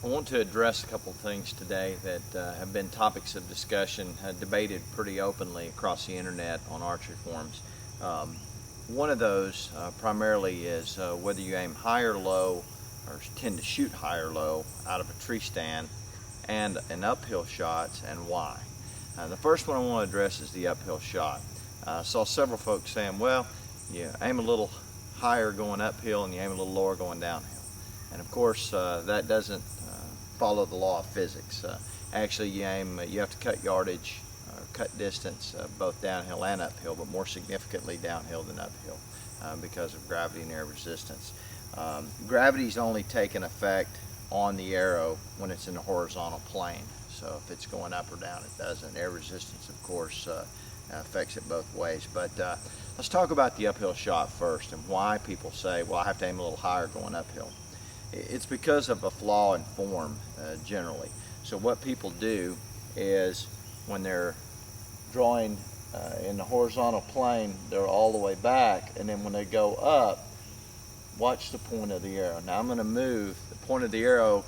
I want to address a couple of things today that have been topics of discussion, debated pretty openly across the internet on archery forums. One of those primarily is whether you aim high or low, or tend to shoot high or low out of a tree stand, and an uphill shot, and why. The first one I want to address is the uphill shot. I saw several folks saying, well, you aim a little higher going uphill and you aim a little lower going downhill. And of course, that doesn't follow the law of physics. Actually, you have to cut yardage, cut distance, both downhill and uphill, but more significantly downhill than uphill because of gravity and air resistance. Gravity's only taking effect on the arrow when it's in a horizontal plane. So if it's going up or down, it doesn't. Air resistance, of course, affects it both ways. But let's talk about the uphill shot first and why people say, well, I have to aim a little higher going uphill. It's because of a flaw in form generally. So what people do is when they're drawing in the horizontal plane, they're all the way back, and then when they go up, watch the point of the arrow. Now I'm going to move, the point of the arrow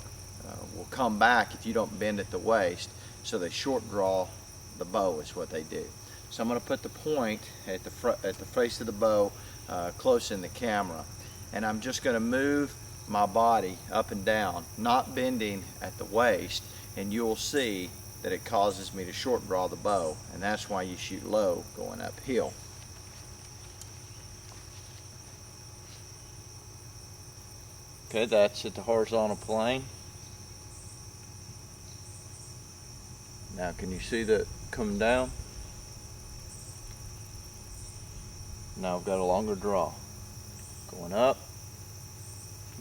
will come back if you don't bend at the waist, so they short draw the bow is what they do. So I'm going to put the point at the face of the bow close in the camera, and I'm just going to move my body up and down, not bending at the waist, and you'll see that it causes me to short draw the bow, and that's why you shoot low going uphill. Okay, that's at the horizontal plane. Now can you see that coming down? Now I've got a longer draw. Going up.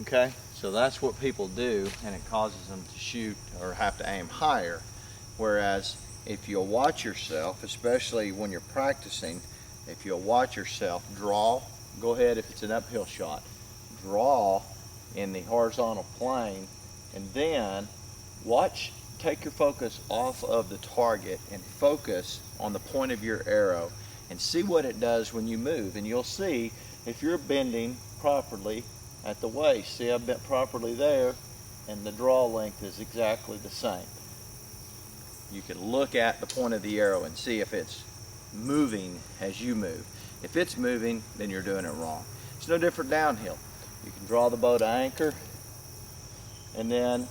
Okay, so that's what people do, and it causes them to shoot or have to aim higher. Whereas if you'll watch yourself, especially when you're practicing, if you'll watch yourself draw, go ahead if it's an uphill shot, draw in the horizontal plane, and then watch, take your focus off of the target and focus on the point of your arrow and see what it does when you move. And you'll see if you're bending properly at the waist. See, I've bent properly there, and the draw length is exactly the same. You can look at the point of the arrow and see if it's moving as you move. If it's moving, then you're doing it wrong. It's no different downhill. You can draw the bow to anchor and then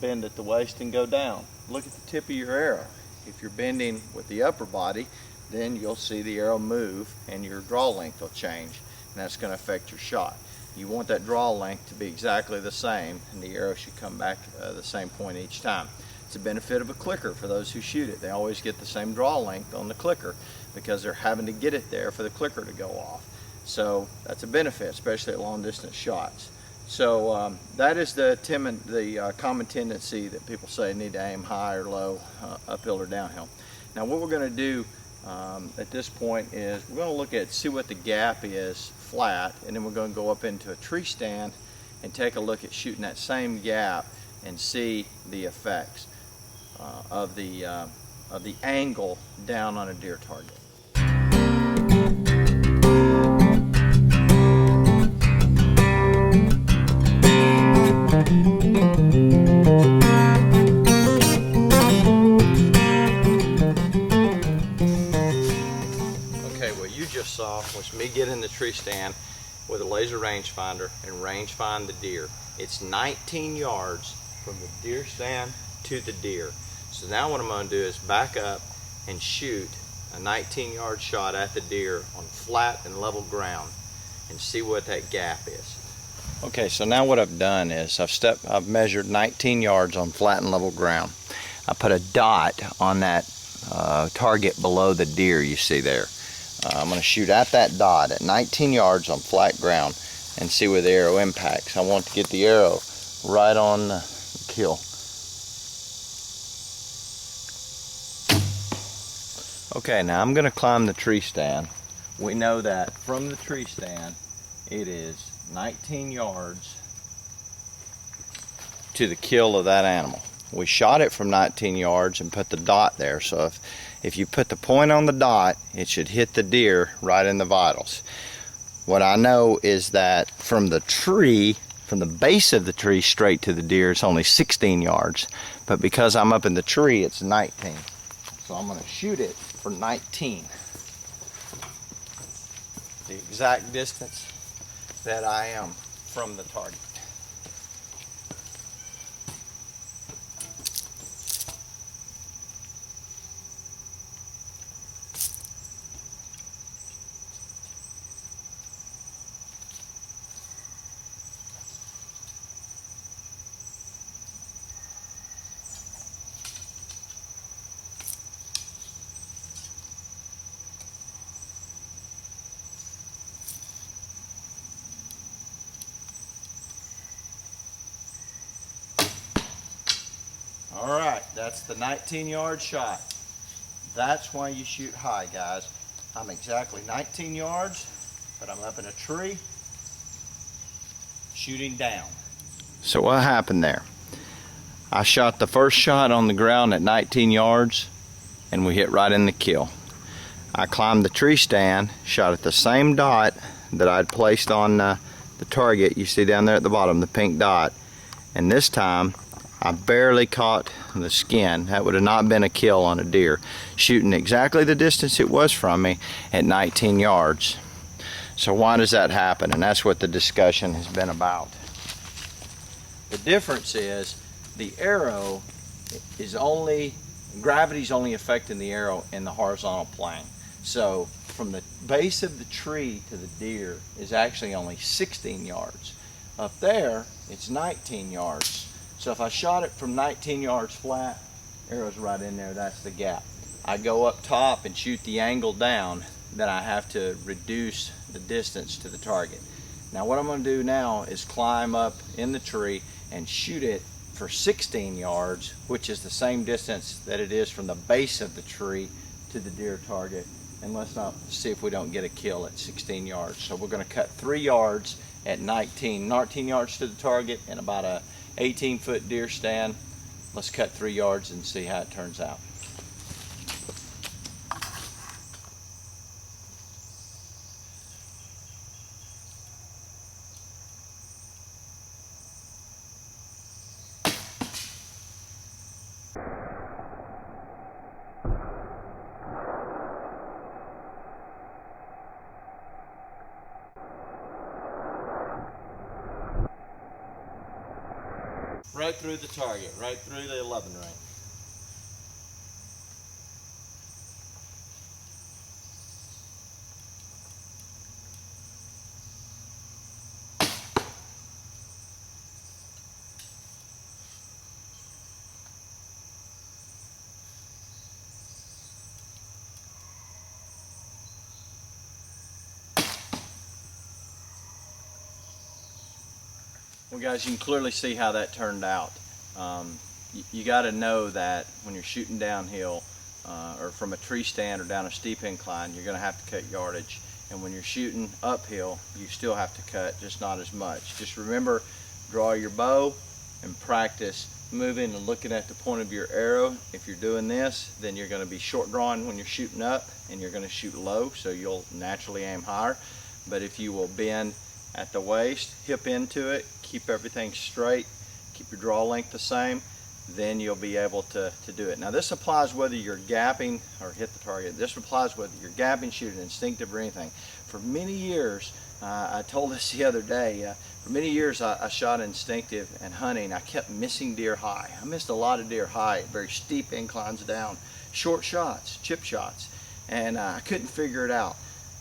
bend at the waist and go down. Look at the tip of your arrow. If you're bending with the upper body, then you'll see the arrow move and your draw length will change, and that's going to affect your shot. You want that draw length to be exactly the same, and the arrow should come back the same point each time. It's a benefit of a clicker for those who shoot it. They always get the same draw length on the clicker because they're having to get it there for the clicker to go off. So that's a benefit, especially at long distance shots. So that is the common tendency that people say need to aim high or low, uphill or downhill. Now what we're going to do at this point is we're going to look at, see what the gap is flat, and then we're going to go up into a tree stand and take a look at shooting that same gap and see the effects of the angle down on a deer target. Okay, what you just saw was me get in the tree stand with a laser rangefinder and range find the deer. It's 19 yards from the deer stand to the deer. So now what I'm going to do is back up and shoot a 19-yard shot at the deer on flat and level ground and see what that gap is. Okay, so now what I've done is I've measured 19 yards on flat and level ground. I put a dot on that target below the deer you see there. I'm going to shoot at that dot at 19 yards on flat ground and see where the arrow impacts. I want to get the arrow right on the kill. Okay, now I'm going to climb the tree stand. We know that from the tree stand it is 19 yards to the kill of that animal. We shot it from 19 yards and put the dot there, so if you put the point on the dot, it should hit the deer right in the vitals. What I know is that from the tree from the base of the tree straight to the deer, it's only 16 yards. But because I'm up in the tree, it's 19. So I'm going to shoot it for 19. The exact distance that I am from the target. All right, that's the 19-yard shot. That's why you shoot high, guys. I'm exactly 19 yards, but I'm up in a tree shooting down. So what happened there? I shot the first shot on the ground at 19 yards, and we hit right in the kill. I climbed the tree stand, shot at the same dot that I'd placed on the target you see down there at the bottom, the pink dot, and this time I barely caught the skin. That would have not been a kill on a deer. Shooting exactly the distance it was from me at 19 yards. So why does that happen? And that's what the discussion has been about. The difference is the arrow is gravity's only affecting the arrow in the horizontal plane. So from the base of the tree to the deer is actually only 16 yards. Up there, it's 19 yards. So if I shot it from 19 yards flat, arrow's right in there, that's the gap. I go up top and shoot the angle down, then I have to reduce the distance to the target. Now what I'm going to do now is climb up in the tree and shoot it for 16 yards, which is the same distance that it is from the base of the tree to the deer target. And let's not see if we don't get a kill at 16 yards. So we're going to cut 3 yards at 19 yards to the target and about a 18-foot deer stand. Let's cut 3 yards and see how it turns out. Right through the target, right through the 11 ring. Well guys, you can clearly see how that turned out. You got to know that when you're shooting downhill or from a tree stand or down a steep incline, you're going to have to cut yardage. And when you're shooting uphill, you still have to cut, just not as much. Just remember, draw your bow and practice moving and looking at the point of your arrow. If you're doing this, then you're going to be short drawing when you're shooting up, and you're going to shoot low, so you'll naturally aim higher. But if you will bend at the waist, hip into it, keep everything straight, keep your draw length the same, then you'll be able to do it. Now this applies whether you're gapping or hit the target. This applies whether you're gapping, shooting instinctive or anything. For many years, I told this the other day, for many years I shot instinctive and hunting. I kept missing deer high. I missed a lot of deer high, very steep inclines down, short shots, chip shots, and I couldn't figure it out.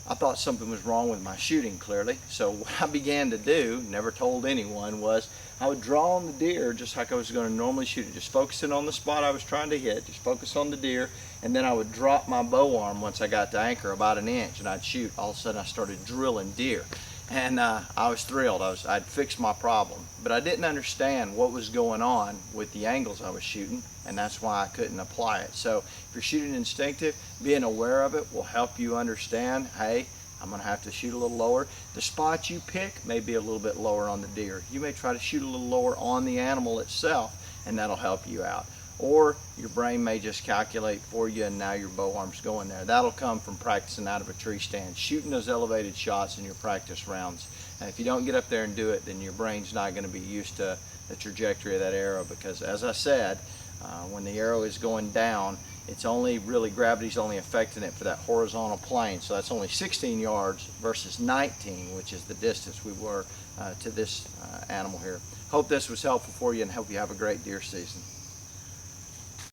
I thought something was wrong with my shooting, clearly. So what I began to do, never told anyone, was I would draw on the deer just like I was going to normally shoot it, just focusing on the spot I was trying to hit, just focus on the deer, and then I would drop my bow arm once I got to anchor about an inch, and I'd shoot. All of a sudden I started drilling deer, and I was thrilled. I'd fixed my problem, but I didn't understand what was going on with the angles I was shooting, and that's why I couldn't apply it. So if you're shooting instinctive, being aware of it will help you understand, hey, I'm going to have to shoot a little lower. The spot you pick may be a little bit lower on the deer. You may try to shoot a little lower on the animal itself, and that'll help you out. Or your brain may just calculate for you, and now your bow arm's going there. That'll come from practicing out of a tree stand, shooting those elevated shots in your practice rounds. And if you don't get up there and do it, then your brain's not going to be used to the trajectory of that arrow, because as I said, when the arrow is going down, it's only really, gravity's only affecting it for that horizontal plane. So that's only 16 yards versus 19, which is the distance we were to this animal here. Hope this was helpful for you, and hope you have a great deer season.